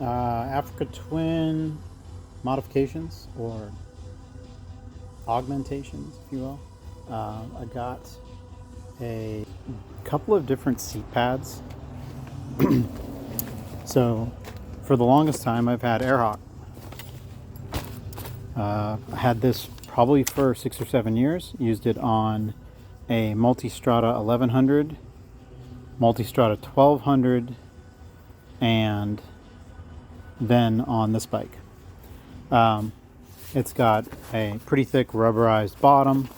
Africa Twin modifications or augmentations, if you will. I got a couple of different seat pads. So for the longest time I've had Airhawk. I had this probably for 6 or 7 years. Used it on a Multistrada 1100, Multistrada 1200, and then on this bike. It's got a pretty thick rubberized bottom.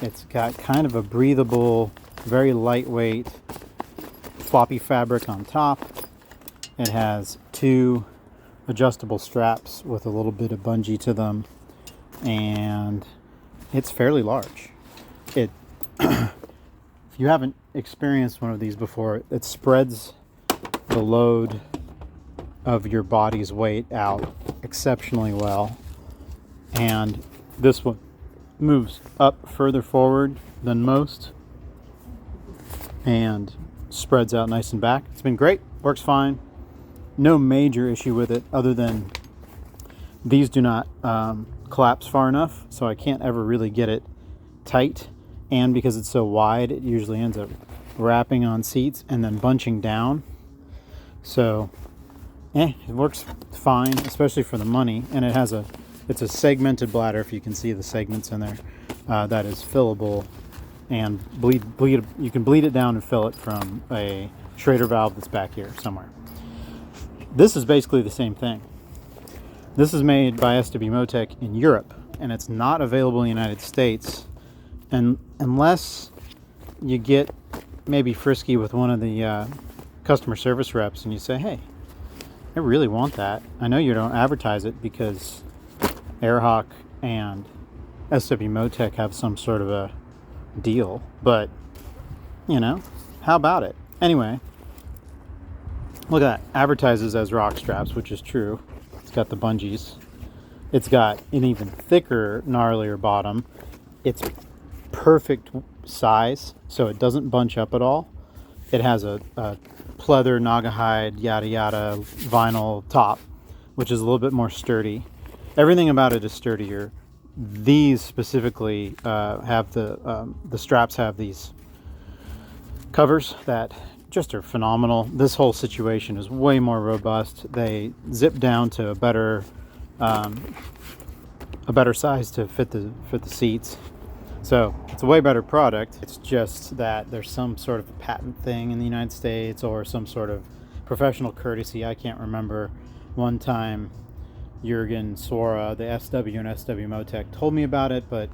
It's got kind of a breathable, very lightweight, floppy fabric on top. It has two adjustable straps with a little bit of bungee to them, and it's fairly large. It if you haven't experienced one of these before, it spreads the load of your body's weight out exceptionally well, and this one moves up further forward than most and spreads out nice and back. It's been great, works fine. No major issue with it other than these do not collapse far enough, so I can't ever really get it tight, and because it's so wide it usually ends up wrapping on seats and then bunching down. So it works fine, especially for the money, and it's a segmented bladder, if you can see the segments in there, that is fillable, and you can bleed it down and fill it from a Schrader valve that's back here somewhere. This is basically the same thing. This is made by SW-MOTECH in Europe, and it's not available in the United States, and unless you get maybe frisky with one of the customer service reps and you say, hey, I really want that. I know you don't advertise it because Airhawk and SW-MOTECH have some sort of a deal, but you know, how about it? Anyway, look at that. Advertises as rock straps, which is true. It's got the bungees. It's got an even thicker, gnarlier bottom. It's perfect size, so it doesn't bunch up at all. It has a pleather, Naugahyde, yada yada vinyl top, which is a little bit more sturdy. Everything about it is sturdier. These specifically have the straps have these covers that just are phenomenal. This whole situation is way more robust. They zip down to a better size to fit the seats. So it's a way better product. It's just that there's some sort of a patent thing in the United States or some sort of professional courtesy. I can't remember. One time Jurgen Swara, the SW and SW-MOTECH, told me about it, but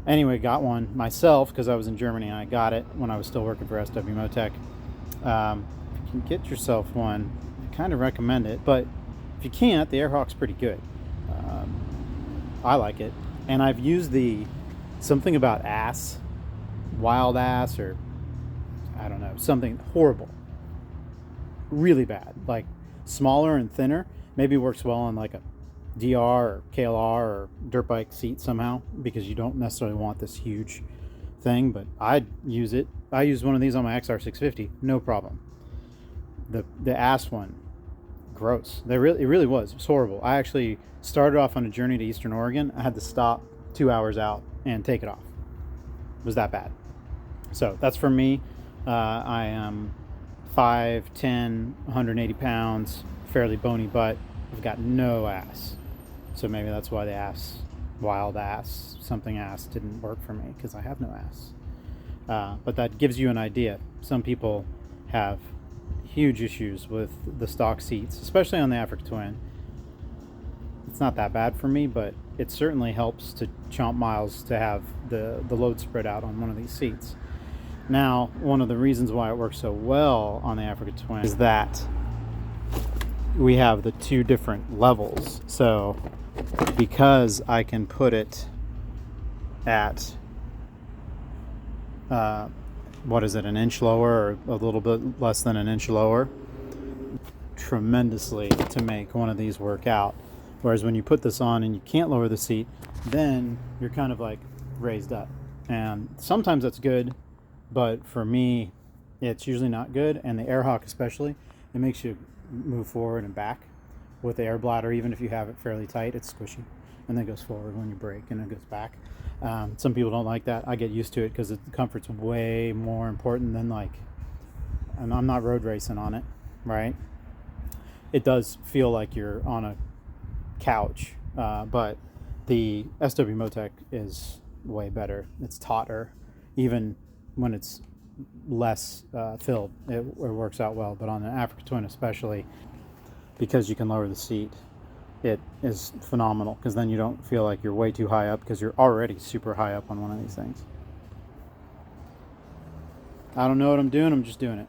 anyway, got one myself because I was in Germany and I got it when I was still working for SW-MOTECH. If you can get yourself one, I kind of recommend it, but if you can't, the Airhawk's pretty good. I like it, and I've used the something about ass, wild ass, or I don't know, something horrible, really bad, like smaller and thinner. Maybe works well on like a DR or KLR or dirt bike seat somehow, because you don't necessarily want this huge thing, but I'd use it. I used one of these on my XR650, no problem. The ass one, gross. It really was. It was horrible. I actually started off on a journey to Eastern Oregon. I had to stop 2 hours out and take it off. It was that bad. So that's for me. I am 5'10", 180 pounds, fairly bony butt. I've got no ass. So maybe that's why the ass, wild ass, something ass didn't work for me, because I have no ass. But that gives you an idea. Some people have huge issues with the stock seats, especially on the Africa Twin. It's not that bad for me, but it certainly helps to chomp miles to have the load spread out on one of these seats. Now, one of the reasons why it works so well on the Africa Twin is that we have the two different levels. So because I can put it at what is it, an inch lower or a little bit less than an inch lower, tremendously to make one of these work out. Whereas when you put this on and you can't lower the seat, then you're kind of like raised up, and sometimes that's good, but for me it's usually not good. And the Airhawk especially, it makes you move forward and back with the air bladder. Even if you have it fairly tight, it's squishy, and then it goes forward when you brake, and it goes back. Some people don't like that. I get used to it because the comfort's way more important than, like, and I'm not road racing on it, right? It does feel like you're on a couch, but the SW-MOTECH is way better. It's tauter, even when it's less filled. It works out well, but on an Africa Twin especially, because you can lower the seat, it is phenomenal, because then you don't feel like you're way too high up, because you're already super high up on one of these things. I don't know what I'm doing, I'm just doing it.